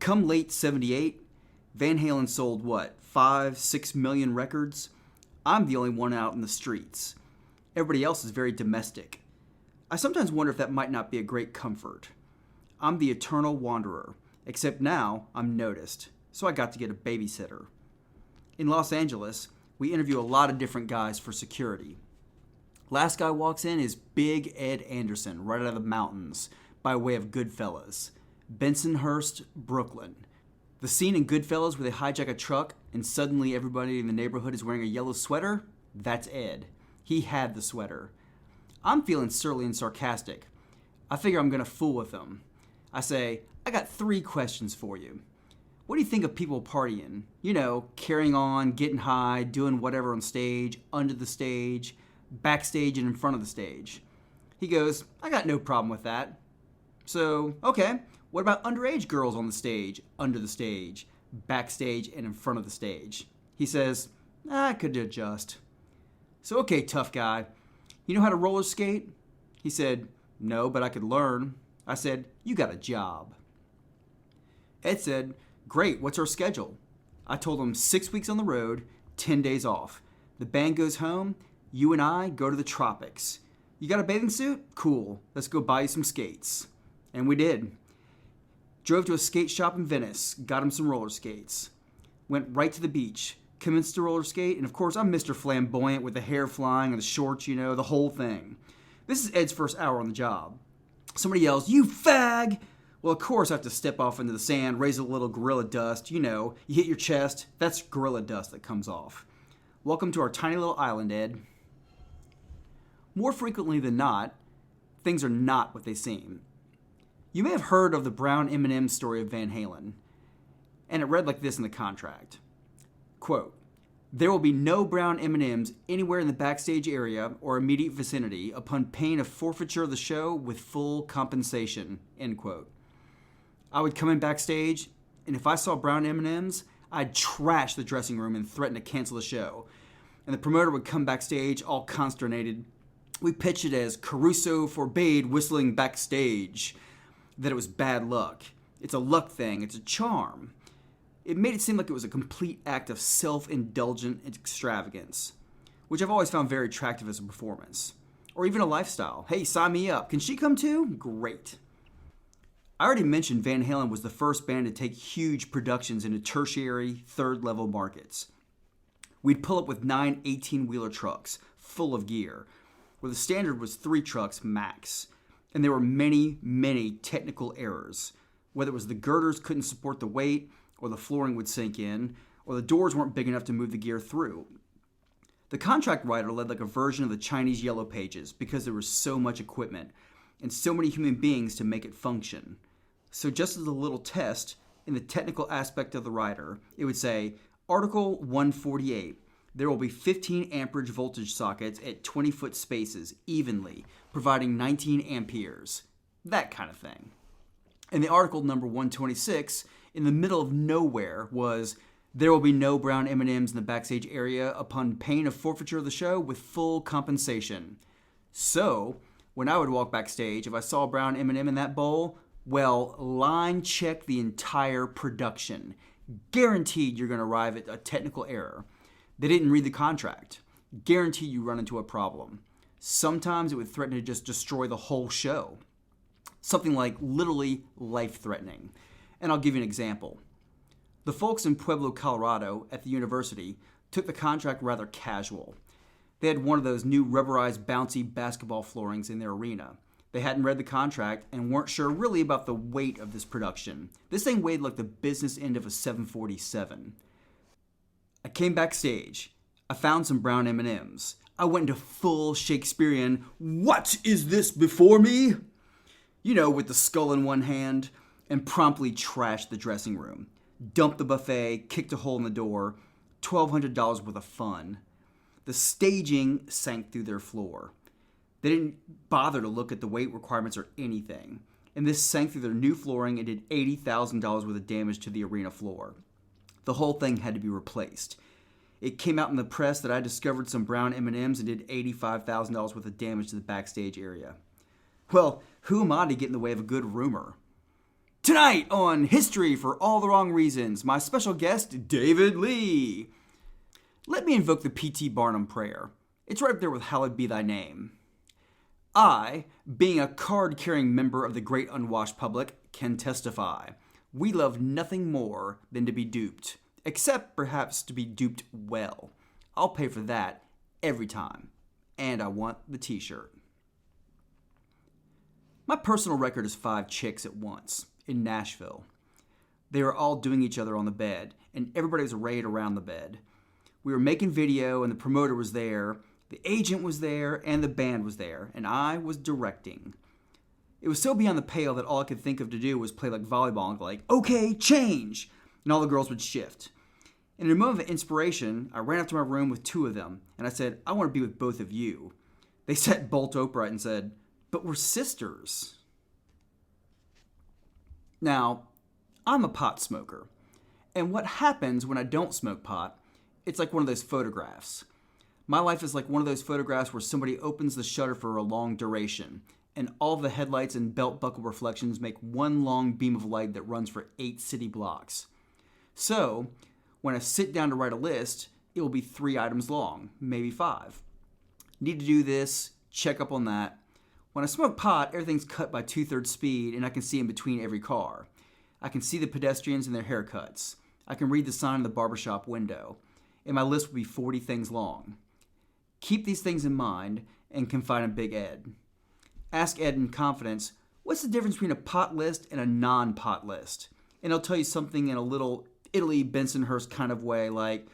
Come late 78, Van Halen sold what, 5-6 million records? I'm the only one out in the streets. Everybody else is very domestic. I sometimes wonder if that might not be a great comfort. I'm the eternal wanderer, except now I'm noticed, so I got to get a babysitter. In Los Angeles, we interview a lot of different guys for security. Last guy walks in is Big Ed Anderson, right out of the mountains, by way of Goodfellas. Bensonhurst, Brooklyn. The scene in Goodfellas where they hijack a truck and suddenly everybody in the neighborhood is wearing a yellow sweater? That's Ed. He had the sweater. I'm feeling surly and sarcastic. I figure I'm going to fool with him. I say, I got 3 questions for you. What do you think of people partying? You know, carrying on, getting high, doing whatever on stage, under the stage, backstage and in front of the stage. He goes, I got no problem with that. So, okay, what about underage girls on the stage, under the stage, backstage and in front of the stage? He says, I could adjust. So, okay, tough guy, you know how to roller skate? He said, no, but I could learn. I said, you got a job. Ed said, great, what's our schedule? I told him 6 weeks on the road, 10 days off. The band goes home, you and I go to the tropics. You got a bathing suit? Cool, let's go buy you some skates. And we did. Drove to a skate shop in Venice, got him some roller skates. Went right to the beach, commenced to roller skate, and of course I'm Mr. Flamboyant with the hair flying and the shorts, you know, the whole thing. This is Ed's first hour on the job. Somebody yells, you fag! Well, of course I have to step off into the sand, raise a little gorilla dust, you know, you hit your chest, that's gorilla dust that comes off. Welcome to our tiny little island, Ed. More frequently than not, things are not what they seem. You may have heard of the brown M&M story of Van Halen, and it read like this in the contract. Quote, there will be no brown M&Ms anywhere in the backstage area or immediate vicinity upon pain of forfeiture of the show with full compensation, end quote. I would come in backstage, and if I saw brown M&Ms, I'd trash the dressing room and threaten to cancel the show. And the promoter would come backstage all consternated. We pitched it as Caruso forbade whistling backstage, that it was bad luck. It's a luck thing, it's a charm. It made it seem like it was a complete act of self-indulgent extravagance, which I've always found very attractive as a performance. Or even a lifestyle. Hey, sign me up. Can she come too? Great. I already mentioned Van Halen was the first band to take huge productions into tertiary, third-level markets. We'd pull up with 9 18-wheeler trucks, full of gear, where the standard was 3 trucks max. And there were many, many technical errors, whether it was the girders couldn't support the weight, or the flooring would sink in, or the doors weren't big enough to move the gear through. The contract writer led like a version of the Chinese Yellow Pages because there was so much equipment and so many human beings to make it function. So just as a little test, in the technical aspect of the writer, it would say, Article 148, there will be 15 amperage voltage sockets at 20-foot spaces evenly, providing 19 amperes. That kind of thing. And the article number 126, in the middle of nowhere, was, there will be no brown M&Ms in the backstage area upon pain of forfeiture of the show with full compensation. So, when I would walk backstage, if I saw a brown M&M in that bowl, well, line check the entire production. Guaranteed you're going to arrive at a technical error. They didn't read the contract. Guaranteed you run into a problem. Sometimes it would threaten to just destroy the whole show. Something like literally life-threatening. And I'll give you an example. The folks in Pueblo, Colorado, at the university, took the contract rather casual. They had one of those new rubberized bouncy basketball floorings in their arena. They hadn't read the contract and weren't sure really about the weight of this production. This thing weighed like the business end of a 747. I came backstage. I found some brown M&Ms. I went into full Shakespearean, what is this before me? You know, with the skull in one hand, and promptly trashed the dressing room. Dumped the buffet, kicked a hole in the door, $1,200 worth of fun. The staging sank through their floor. They didn't bother to look at the weight requirements or anything. And this sank through their new flooring and did $80,000 worth of damage to the arena floor. The whole thing had to be replaced. It came out in the press that I discovered some brown M&Ms and did $85,000 worth of damage to the backstage area. Well, who am I to get in the way of a good rumor? Tonight on History for All the Wrong Reasons, my special guest, David Lee. Let me invoke the P.T. Barnum prayer. It's right up there with Hallowed Be Thy Name. I, being a card-carrying member of the great unwashed public, can testify. We love nothing more than to be duped, except perhaps to be duped well. I'll pay for that every time. And I want the t-shirt. My personal record is 5 chicks at once, in Nashville. They were all doing each other on the bed, and everybody was arrayed around the bed. We were making video, and the promoter was there, the agent was there, and the band was there, and I was directing. It was so beyond the pale that all I could think of to do was play like volleyball and go like, okay, change! And all the girls would shift. In a moment of inspiration, I ran up to my room with 2 of them, and I said, I want to be with both of you. They sat bolt upright and said, but we're sisters. Now, I'm a pot smoker, and what happens when I don't smoke pot, it's like one of those photographs. My life is like one of those photographs where somebody opens the shutter for a long duration, and all the headlights and belt buckle reflections make one long beam of light that runs for 8 city blocks. So, when I sit down to write a list, it will be 3 items long, maybe 5. Need to do this, check up on that. When I smoke pot, everything's cut by 2/3 speed, and I can see in between every car. I can see the pedestrians and their haircuts. I can read the sign in the barbershop window. And my list will be 40 things long. Keep these things in mind and confide in Big Ed. Ask Ed in confidence, what's the difference between a pot list and a non-pot list? And he'll tell you something in a little Italy Bensonhurst kind of way like,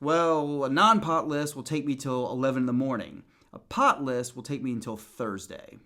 well, a non-pot list will take me till 11 in the morning. A pot list will take me until Thursday.